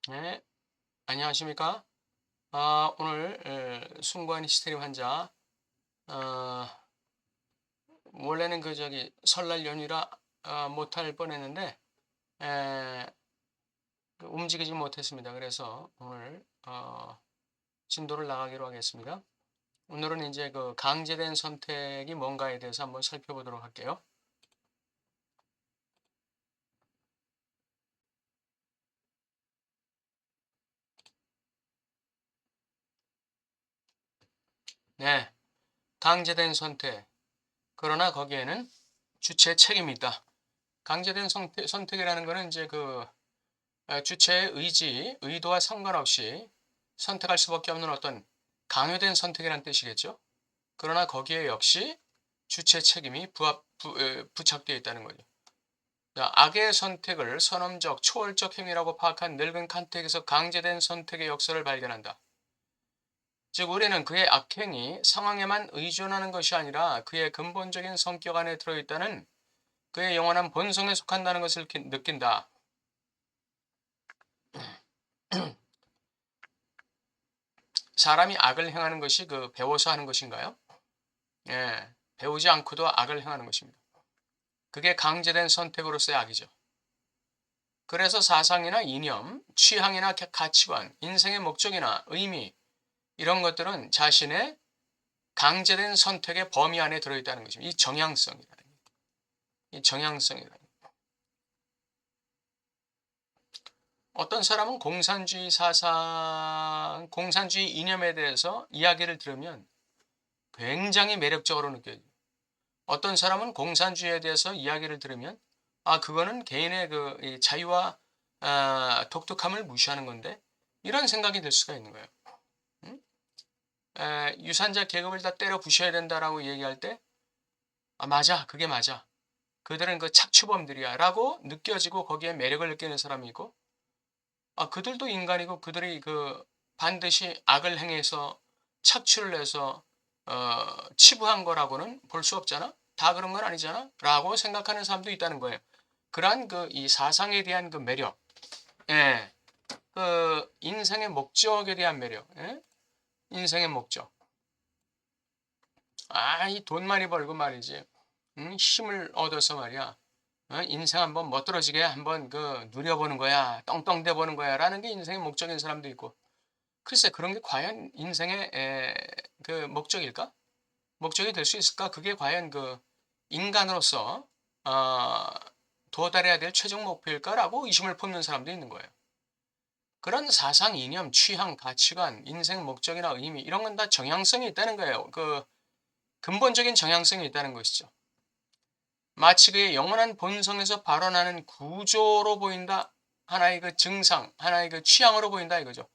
네, 안녕하십니까? 오늘 숭고한 히스테리 환자. 어, 원래는 설날 연휴라 못할 뻔했는데 에, 움직이지 못했습니다. 그래서 오늘 진도를 나가기로 하겠습니다. 오늘은 이제 그 강제된 선택이 뭔가에 대해서 한번 살펴보도록 할게요. 네, 강제된 선택. 그러나 거기에는 주체 책임이 있다. 강제된 선택이라는 거는 이제 주체의 의도와 상관없이 선택할 수밖에 없는 어떤 강요된 선택이라는 뜻이겠죠. 그러나 거기에 역시 주체 책임이 부착되어 있다는 거죠. 악의 선택을 선험적, 초월적 행위라고 파악한 늙은 칸트에게서 강제된 선택의 역사를 발견한다. 즉 우리는 그의 악행이 상황에만 의존하는 것이 아니라 그의 근본적인 성격 안에 들어있다는 그의 영원한 본성에 속한다는 것을 느낀다. 사람이 악을 행하는 것이 배워서 하는 것인가요? 예, 배우지 않고도 악을 행하는 것입니다. 그게 강제된 선택으로서의 악이죠. 그래서 사상이나 이념, 취향이나 가치관, 인생의 목적이나 의미 이런 것들은 자신의 강제된 선택의 범위 안에 들어있다는 것입니다. 이 정향성이라는 거예요. 이 정향성이라는 거예요. 어떤 사람은 공산주의 사상, 공산주의 이념에 대해서 이야기를 들으면 굉장히 매력적으로 느껴져요. 어떤 사람은 공산주의에 대해서 이야기를 들으면 그거는 개인의 이 자유와 독특함을 무시하는 건데 이런 생각이 들 수가 있는 거예요. 음? 유산자 계급을 다 때려 부셔야 된다라고 얘기할 때 맞아, 그게 맞아. 그들은 그 착취범들이야 라고 느껴지고 거기에 매력을 느끼는 사람이 있고 그들도 인간이고 그들이 반드시 악을 행해서 착취를 해서 치부한 거라고는 볼 수 없잖아. 다 그런 건 아니잖아. 라고 생각하는 사람도 있다는 거예요. 그러한 이 사상에 대한 그 매력, 예, 인생의 목적에 대한 매력, 예? 인생의 목적. 이 돈 많이 벌고 말이지. 힘을 얻어서 말이야. 인생 한번 멋들어지게 한번 누려보는 거야. 떵떵대 보는 거야. 라는 게 인생의 목적인 사람도 있고. 글쎄, 그런 게 과연 인생의 목적일까? 목적이 될 수 있을까? 그게 과연 인간으로서 어, 도달해야 될 최종 목표일까라고 의심을 품는 사람도 있는 거예요. 그런 사상, 이념, 취향, 가치관, 인생 목적이나 의미 이런 건 다 정향성이 있다는 거예요. 근본적인 정향성이 있다는 것이죠. 마치 그의 영원한 본성에서 발원하는 구조로 보인다. 하나의 증상, 하나의 취향으로 보인다 이거죠.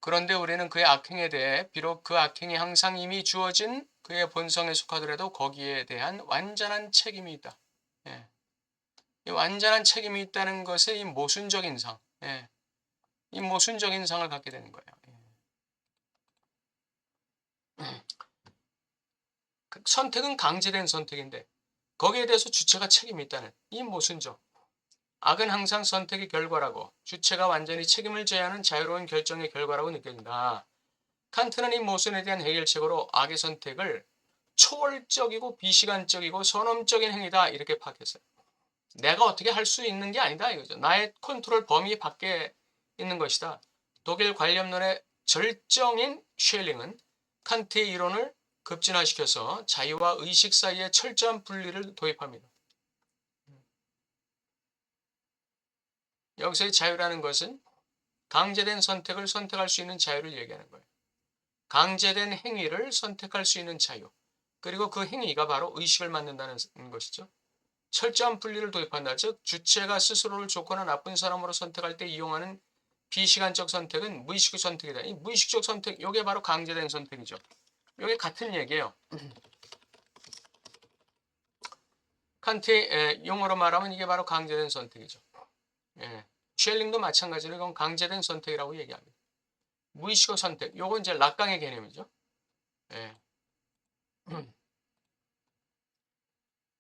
그런데 우리는 그의 악행에 대해 비록 그 악행이 항상 이미 주어진 그의 본성에 속하더라도 거기에 대한 완전한 책임이 있다. 예. 이 완전한 책임이 있다는 것의 이 모순적인 상, 예. 이 모순적인 상을 갖게 되는 거예요. 예. 선택은 강제된 선택인데 거기에 대해서 주체가 책임이 있다는 이 모순적. 악은 항상 선택의 결과라고 주체가 완전히 책임을 져야 하는 자유로운 결정의 결과라고 느껴진다. 칸트는 이 모순에 대한 해결책으로 악의 선택을 초월적이고 비시간적이고 선험적인 행위다 이렇게 파악했어요. 내가 어떻게 할 수 있는 게 아니다 이거죠. 나의 컨트롤 범위 밖에 있는 것이다. 독일 관념론의 절정인 쉘링은 칸트의 이론을 급진화시켜서 자유와 의식 사이에 철저한 분리를 도입합니다. 여기서의 자유라는 것은 강제된 선택을 선택할 수 있는 자유를 얘기하는 거예요. 강제된 행위를 선택할 수 있는 자유. 그리고 그 행위가 바로 의식을 만든다는 것이죠. 철저한 분리를 도입한다. 즉 주체가 스스로를 좋거나 나쁜 사람으로 선택할 때 이용하는 비시간적 선택은 무의식적 선택이다. 이 무의식적 선택, 이게 바로 강제된 선택이죠. 이게 같은 얘기예요. 칸트의 용어로 말하면 이게 바로 강제된 선택이죠. 예. 쉘링도 마찬가지로 이건 강제된 선택이라고 얘기합니다. 무의식적 선택, 요건 이제 락강의 개념이죠. 예.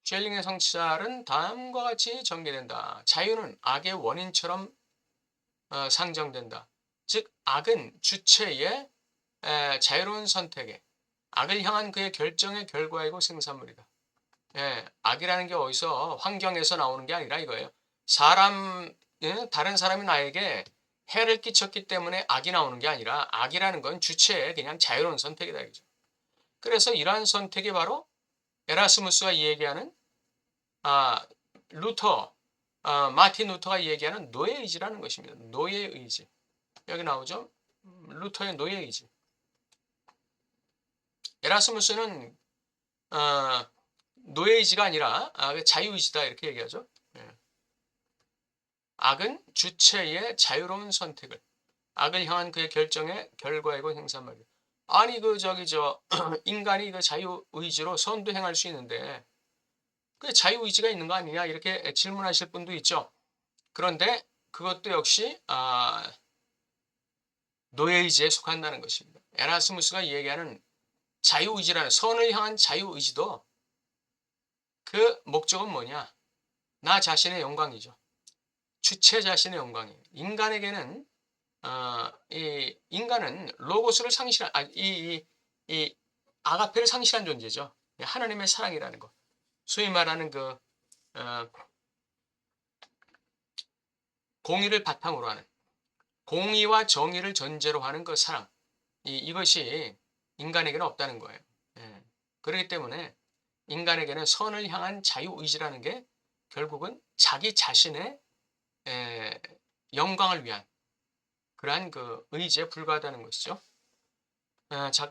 쉘링의 성찰은 다음과 같이 전개된다. 자유는 악의 원인처럼 상정된다. 즉 악은 주체의 자유로운 선택에 악을 향한 그의 결정의 결과이고 생산물이다. 악이라는 게 어디서 환경에서 나오는 게 아니라 이거예요. 다른 사람이 나에게 해를 끼쳤기 때문에 악이 나오는 게 아니라 악이라는 건 주체의 그냥 자유로운 선택이다. 이거죠. 그래서 이러한 선택이 바로 에라스무스가 얘기하는 마틴 루터가 얘기하는 노예의지라는 것입니다. 노예의지. 여기 나오죠? 루터의 노예의지. 에라스무스는 노예의지가 아니라 자유의지다 이렇게 얘기하죠. 악은 주체의 자유로운 선택을 악을 향한 그의 결정의 결과이고 행사말이에요. 아니 인간이 그 자유의지로 선도 행할 수 있는데 그 자유의지가 있는 거 아니냐 이렇게 질문하실 분도 있죠. 그런데 그것도 역시 노예의지에 속한다는 것입니다. 에라스무스가 얘기하는 자유의지라는 선을 향한 자유의지도 그 목적은 뭐냐? 나 자신의 영광이죠. 주체 자신의 영광이에요. 인간에게는 인간은 로고스를 상실한 이 아가페를 상실한 존재죠. 하나님의 사랑이라는 것. 소위 말하는 공의를 바탕으로 하는 공의와 정의를 전제로 하는 그 사랑. 이것이 인간에게는 없다는 거예요. 그렇기 때문에 인간에게는 선을 향한 자유의지라는 게 결국은 자기 자신의 영광을 위한 그러한 그 의지에 불과하다는 것이죠.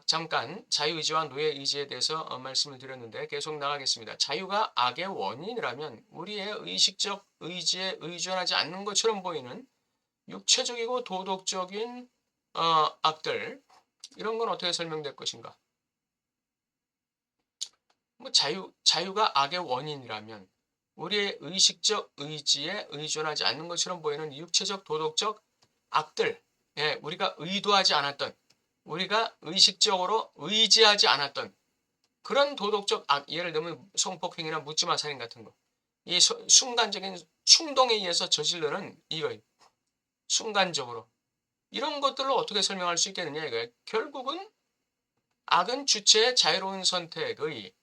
잠깐 자유의지와 노예의지에 대해서 말씀을 드렸는데 계속 나가겠습니다. 자유가 악의 원인이라면 우리의 의식적 의지에 의존하지 않는 것처럼 보이는 육체적이고 도덕적인 악들 이런 건 어떻게 설명될 것인가? 자유가 악의 원인이라면 우리의 의식적 의지에 의존하지 않는 것처럼 보이는 육체적 도덕적 악들, 우리가 의도하지 않았던, 우리가 의식적으로 의지하지 않았던 그런 도덕적 악, 예를 들면 성폭행이나 묻지마 살인 같은 거, 이 순간적인 충동에 의해서 저지르는 이거 순간적으로 이런 것들을 어떻게 설명할 수 있겠느냐 이거예요. 결국은 악은 주체의 자유로운 선택의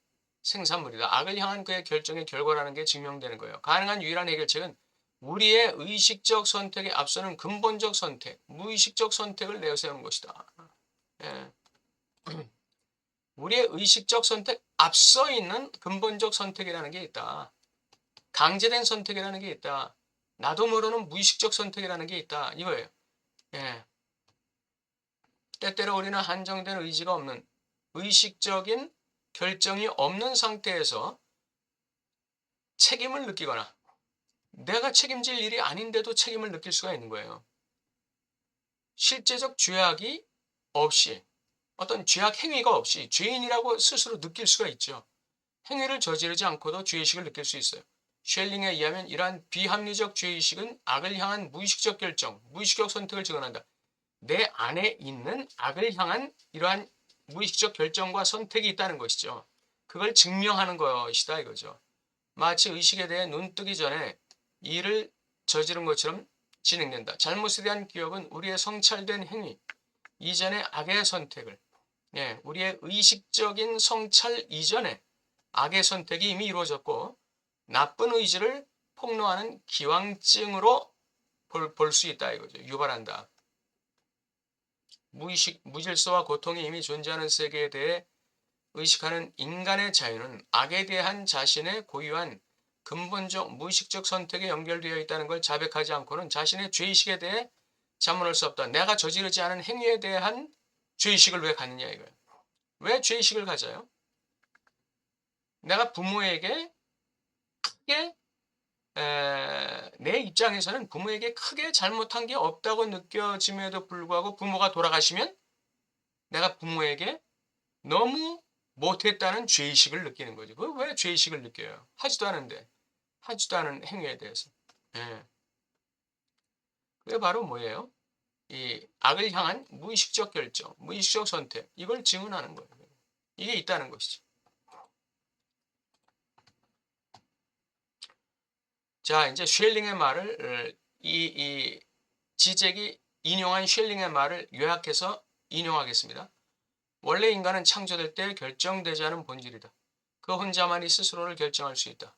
생산물이다. 악을 향한 그의 결정의 결과라는 게 증명되는 거예요. 가능한 유일한 해결책은 우리의 의식적 선택에 앞서는 근본적 선택, 무의식적 선택을 내세우는 것이다. 우리의 의식적 선택 앞서 있는 근본적 선택이라는 게 있다. 강제된 선택이라는 게 있다. 나도 모르는 무의식적 선택이라는 게 있다. 이거예요. 때때로 우리는 한정된 의지가 없는 의식적인 결정이 없는 상태에서 책임을 느끼거나 내가 책임질 일이 아닌데도 책임을 느낄 수가 있는 거예요. 실제적 죄악이 없이 어떤 죄악 행위가 없이 죄인이라고 스스로 느낄 수가 있죠. 행위를 저지르지 않고도 죄의식을 느낄 수 있어요. 쉘링에 의하면 이러한 비합리적 죄의식은 악을 향한 무의식적 결정, 무의식적 선택을 증언한다. 내 안에 있는 악을 향한 이러한 무의식적 결정과 선택이 있다는 것이죠. 그걸 증명하는 것이다 이거죠. 마치 의식에 대해 눈 뜨기 전에 일을 저지른 것처럼 진행된다. 잘못에 대한 기억은 우리의 성찰된 행위, 이전의 악의 선택을, 우리의 의식적인 성찰 이전에 악의 선택이 이미 이루어졌고 나쁜 의지를 폭로하는 기왕증으로 볼 수 있다 이거죠. 유발한다. 무질서와 고통이 이미 존재하는 세계에 대해 의식하는 인간의 자유는 악에 대한 자신의 고유한 근본적 무의식적 선택에 연결되어 있다는 걸 자백하지 않고는 자신의 죄의식에 대해 자문할 수 없다. 내가 저지르지 않은 행위에 대한 죄의식을 왜 갖느냐 이거예요. 왜 죄의식을 가져요? 내가 부모에게 크게 내 입장에서는 부모에게 크게 잘못한 게 없다고 느껴짐에도 불구하고 부모가 돌아가시면 내가 부모에게 너무 못했다는 죄의식을 느끼는 거죠. 왜 죄의식을 느껴요? 하지도 않은 행위에 대해서. 그게 바로 뭐예요? 이 악을 향한 무의식적 결정, 무의식적 선택, 이걸 증언하는 거예요. 이게 있다는 것이죠. 자, 이제 쉘링의 말을 이 지잭이 인용한 쉘링의 말을 요약해서 인용하겠습니다. 원래 인간은 창조될 때 결정되지 않은 본질이다. 그 혼자만이 스스로를 결정할 수 있다.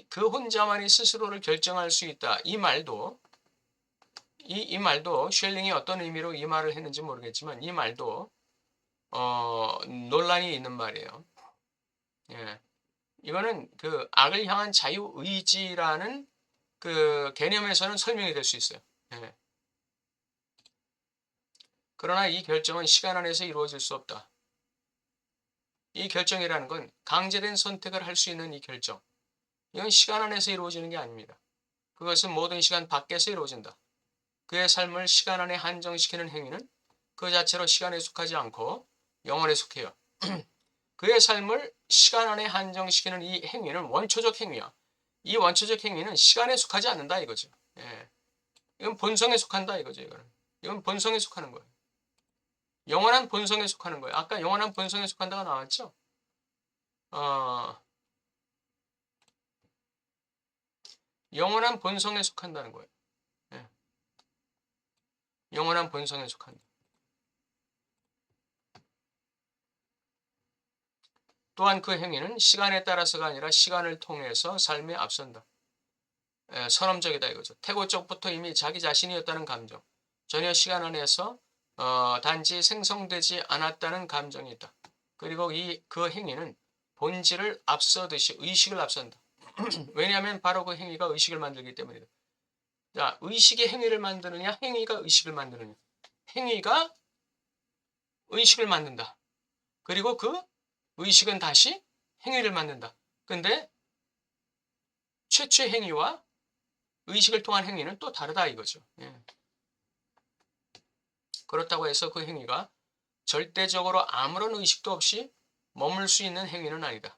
그 혼자만이 스스로를 결정할 수 있다. 이 말도 쉘링이 어떤 의미로 이 말을 했는지 모르겠지만 이 말도 논란이 있는 말이에요. 예. 이거는 그 악을 향한 자유의지라는 그 개념에서는 설명이 될 수 있어요. 예. 그러나 이 결정은 시간 안에서 이루어질 수 없다. 이 결정이라는 건 강제된 선택을 할 수 있는 이 결정. 이건 시간 안에서 이루어지는 게 아닙니다. 그것은 모든 시간 밖에서 이루어진다. 그의 삶을 시간 안에 한정시키는 행위는 그 자체로 시간에 속하지 않고 영혼에 속해요. 그의 삶을 시간 안에 한정시키는 이 행위는 원초적 행위야. 이 원초적 행위는 시간에 속하지 않는다 이거죠. 예. 이건 본성에 속한다 이거죠. 이건 본성에 속하는 거예요. 영원한 본성에 속하는 거예요. 아까 영원한 본성에 속한다가 나왔죠? 영원한 본성에 속한다는 거예요. 예. 영원한 본성에 속한다. 또한 그 행위는 시간에 따라서가 아니라 시간을 통해서 삶에 앞선다. 선험적이다 이거죠. 태고적부터 이미 자기 자신이었다는 감정. 전혀 시간 안에서 단지 생성되지 않았다는 감정이 있다. 그리고 그 행위는 본질을 앞서듯이 의식을 앞선다. 왜냐하면 바로 그 행위가 의식을 만들기 때문이다. 자, 의식이 행위를 만드느냐, 행위가 의식을 만드느냐. 행위가 의식을 만든다. 그리고 그 의식은 다시 행위를 만든다. 근데 최초의 행위와 의식을 통한 행위는 또 다르다 이거죠. 예. 그렇다고 해서 그 행위가 절대적으로 아무런 의식도 없이 머물 수 있는 행위는 아니다.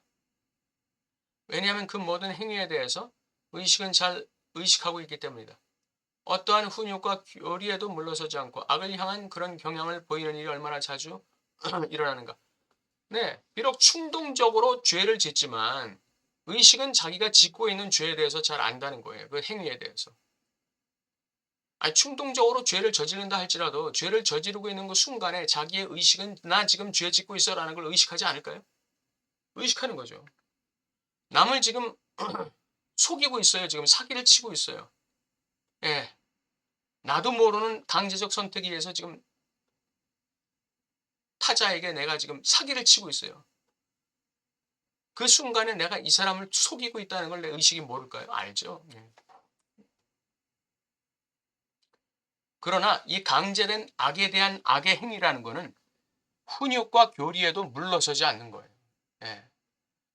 왜냐하면 그 모든 행위에 대해서 의식은 잘 의식하고 있기 때문이다. 어떠한 훈육과 교리에도 물러서지 않고 악을 향한 그런 경향을 보이는 일이 얼마나 자주 일어나는가. 네, 비록 충동적으로 죄를 짓지만 의식은 자기가 짓고 있는 죄에 대해서 잘 안다는 거예요. 그 행위에 대해서. 아니, 충동적으로 죄를 저지른다 할지라도 죄를 저지르고 있는 그 순간에 자기의 의식은 나 지금 죄 짓고 있어라는 걸 의식하지 않을까요? 의식하는 거죠. 남을 지금 속이고 있어요. 지금 사기를 치고 있어요. 예. 나도 모르는 강제적 선택에 의해서 지금 타자에게 내가 지금 사기를 치고 있어요. 그 순간에 내가 이 사람을 속이고 있다는 걸 내 의식이 모를까요? 알죠. 예. 그러나 이 강제된 악에 대한 악의 행위라는 것은 훈육과 교리에도 물러서지 않는 거예요. 예.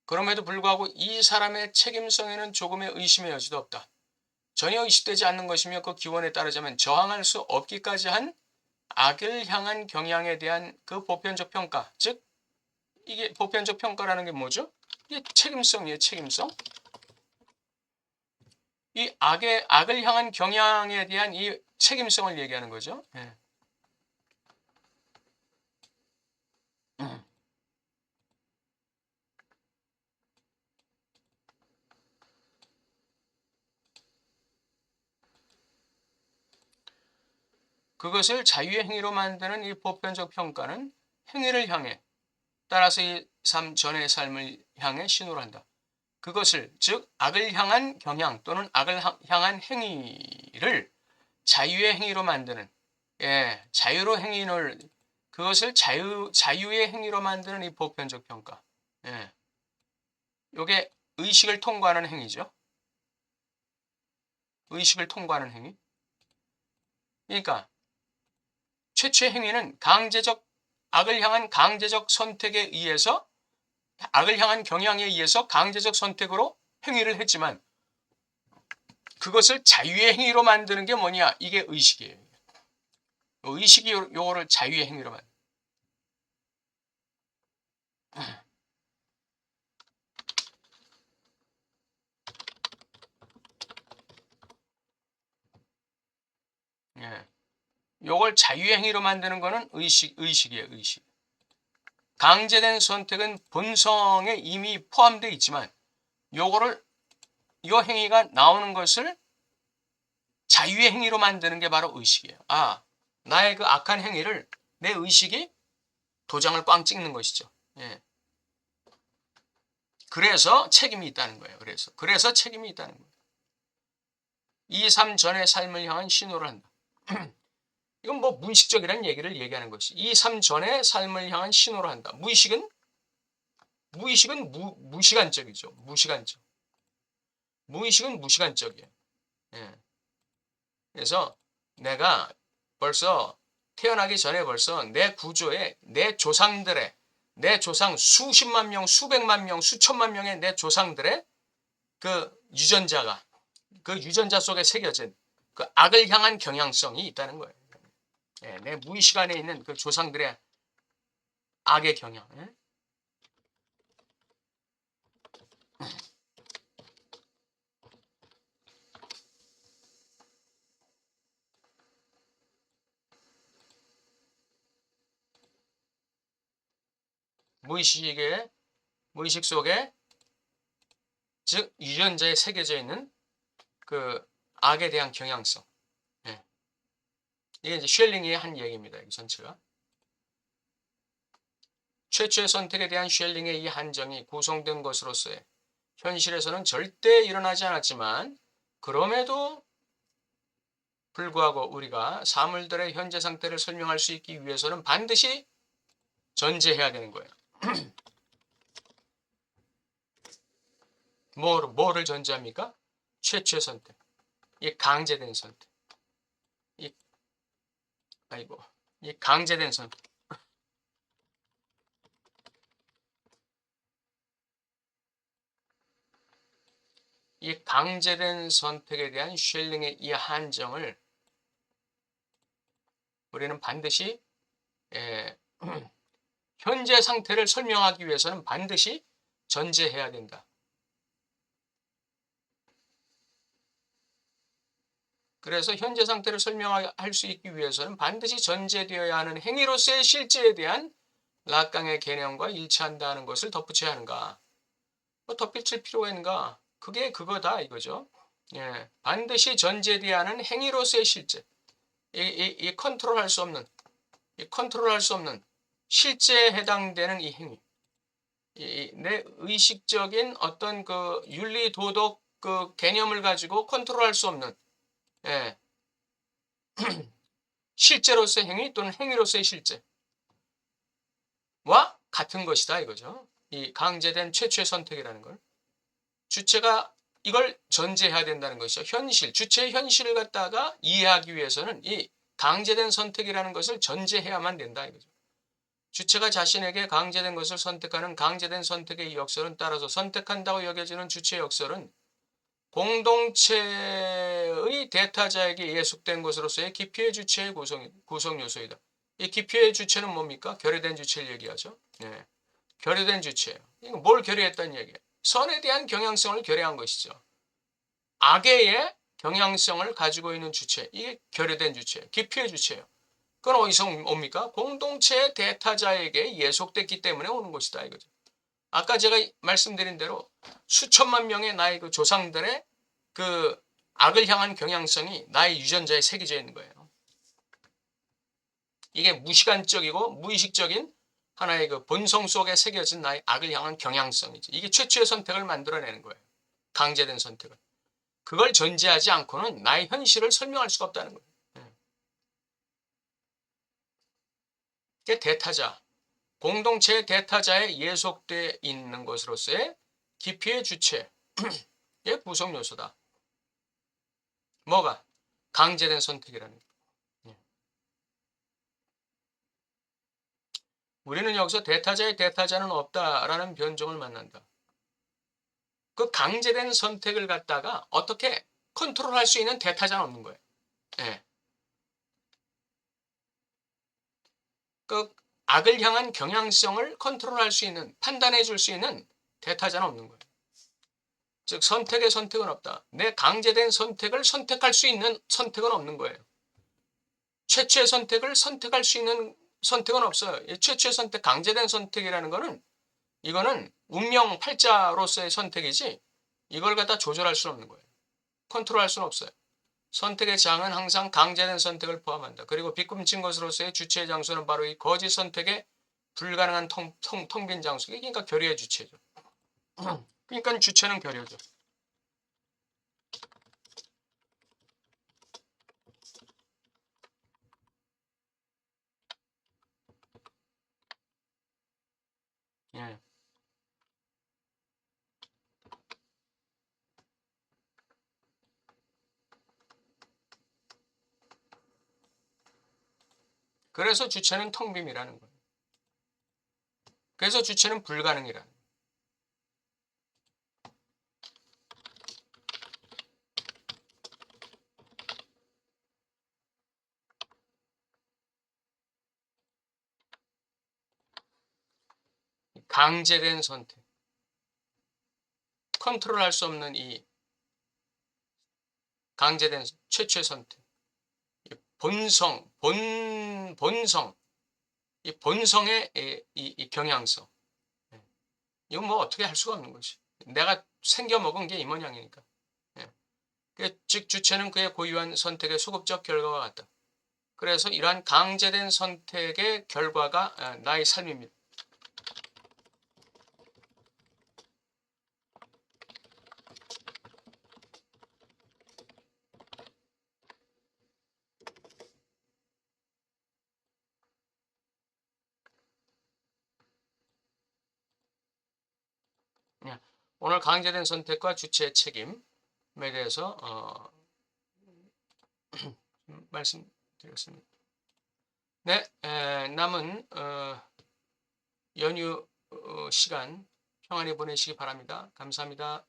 그럼에도 불구하고 이 사람의 책임성에는 조금의 의심의 여지도 없다. 전혀 의식되지 않는 것이며 그 기원에 따르자면 저항할 수 없기까지 한 악을 향한 경향에 대한 그 보편적 평가, 즉 이게 보편적 평가라는 게 뭐죠? 이게 책임성이에요. 책임성. 이 악을 향한 경향에 대한 이 책임성을 얘기하는 거죠. 예. 그것을 자유의 행위로 만드는 이 보편적 평가는 행위를 향해 따라서 이 삶 전의 삶을 향해 신호를 한다. 그것을 즉 악을 향한 경향 또는 악을 향한 행위를 자유의 행위로 만드는 자유로 행위를 그것을 자유의 행위로 만드는 이 보편적 평가. 이게 의식을 통과하는 행위죠. 의식을 통과하는 행위. 그러니까 최초의 행위는 악을 향한 강제적 선택에 의해서 악을 향한 경향에 의해서 강제적 선택으로 행위를 했지만 그것을 자유의 행위로 만드는 게 뭐냐? 이게 의식이에요. 의식이 요거를 자유의 행위로 만든다. 요걸 자유의 행위로 만드는 거는 의식이에요. 의식. 강제된 선택은 본성에 이미 포함되어 있지만 요 행위가 나오는 것을 자유의 행위로 만드는 게 바로 의식이에요. 아, 나의 그 악한 행위를 내 의식이 도장을 꽝 찍는 것이죠. 예. 그래서 책임이 있다는 거예요. 그래서 책임이 있다는 거예요. 2, 3 전의 삶을 향한 신호를 한다. 이건 뭐 무의식적이라는 얘기를 얘기하는 것이 2, 3 전의 삶을 향한 신호를 한다. 무의식은 무시간적이죠. 무시간적. 무의식은 무시간적이에요. 예. 그래서 내가 벌써 태어나기 전에 벌써 내 구조에 내 조상들의 내 조상 수십만 명, 수백만 명, 수천만 명의 내 조상들의 그 유전자가 그 유전자 속에 새겨진 그 악을 향한 경향성이 있다는 거예요. 예, 내 무의식 안에 있는 그 조상들의 악의 경향. 예? 무의식 속에 즉 유전자에 새겨져 있는 그 악에 대한 경향성. 예. 이게 이제 쉘링이 한 얘기입니다. 이 전체가. 최초의 선택에 대한 쉘링의 이 한정이 구성된 것으로서의 현실에서는 절대 일어나지 않았지만 그럼에도 불구하고 우리가 사물들의 현재 상태를 설명할 수 있기 위해서는 반드시 전제해야 되는 거예요. 뭐를 전제합니까? 최초의 선택. 이 강제된 선택. 이 강제된 선택. 이 강제된 선택에 대한 쉘링의 이 한정을 우리는 반드시 현재 상태를 설명하기 위해서는 반드시 전제해야 된다. 그래서 현재 상태를 설명할 수 있기 위해서는 반드시 전제되어야 하는 행위로서의 실제에 대한 락강의 개념과 일치한다는 것을 덧붙여야 하는가. 뭐 덧붙일 필요가 있는가. 그게 그거다 이거죠. 예, 반드시 전제되어야 하는 행위로서의 실제. 이 컨트롤할 수 없는 실제에 해당되는 이 행위. 내 의식적인 어떤 그 윤리 도덕 그 개념을 가지고 컨트롤할 수 없는 예. 실제로서의 행위 또는 행위로서의 실제와 같은 것이다 이거죠. 이 강제된 최초의 선택이라는 걸. 주체가 이걸 전제해야 된다는 것이죠. 주체의 현실을 갖다가 이해하기 위해서는 이 강제된 선택이라는 것을 전제해야만 된다 이거죠. 주체가 자신에게 강제된 것을 선택하는 강제된 선택의 역설은 따라서 선택한다고 여겨지는 주체의 역설은 공동체의 대타자에게 예속된 것으로서의 기피의 주체의 구성 요소이다. 이 기피의 주체는 뭡니까? 결여된 주체를 얘기하죠. 네. 결여된 주체예요. 이거 뭘 결여했다는 얘기예요? 선에 대한 경향성을 결여한 것이죠. 악의 경향성을 가지고 있는 주체, 이게 결여된 주체예요. 기피의 주체예요. 그건 어디서 옵니까? 공동체의 대타자에게 예속됐기 때문에 오는 것이다 이거죠. 아까 제가 말씀드린 대로 수천만 명의 나의 그 조상들의 그 악을 향한 경향성이 나의 유전자에 새겨져 있는 거예요. 이게 무시간적이고 무의식적인 하나의 그 본성 속에 새겨진 나의 악을 향한 경향성이지. 이게 최초의 선택을 만들어내는 거예요. 강제된 선택을. 그걸 전제하지 않고는 나의 현실을 설명할 수가 없다는 거예요. 이게 대타자. 공동체의 대타자에 예속되어 있는 것으로서의 기피의 주체의 구성 요소다. 뭐가? 강제된 선택이라는 거예요. 우리는 여기서 대타자의 대타자는 없다라는 변종을 만난다. 그 강제된 선택을 갖다가 어떻게 컨트롤할 수 있는 대타자는 없는 거예요. 네. 그 악을 향한 경향성을 컨트롤할 수 있는, 판단해 줄 수 있는 대타자는 없는 거예요. 즉 선택의 선택은 없다. 내 강제된 선택을 선택할 수 있는 선택은 없는 거예요. 최초의 선택을 선택할 수 있는 선택은 없어요. 최초의 선택, 강제된 선택이라는 거는 이거는 운명 팔자로서의 선택이지 이걸 갖다 조절할 수는 없는 거예요. 컨트롤할 수는 없어요. 선택의 장은 항상 강제된 선택을 포함한다. 그리고 비꿈친 것으로서의 주체의 장소는 바로 이 거짓 선택에 불가능한 텅 빈 장소. 그러니까 결의의 주체죠. 그러니까 주체는 결의죠. 예. 그래서 주체는 텅 빔이라는 거예요. 그래서 주체는 불가능이라는 거예요. 강제된 선택. 컨트롤할 수 없는 이 강제된 최초의 선택. 본성, 이 본성의 이 경향성. 이건 뭐 어떻게 할 수가 없는 거지. 내가 생겨 먹은 게 이 모양이니까. 즉 주체는 그의 고유한 선택의 소급적 결과와 같다. 그래서 이러한 강제된 선택의 결과가 나의 삶입니다. 오늘 강제된 선택과 주체의 책임에 대해서 말씀드렸습니다. 네, 남은 연휴 시간 평안히 보내시기 바랍니다. 감사합니다.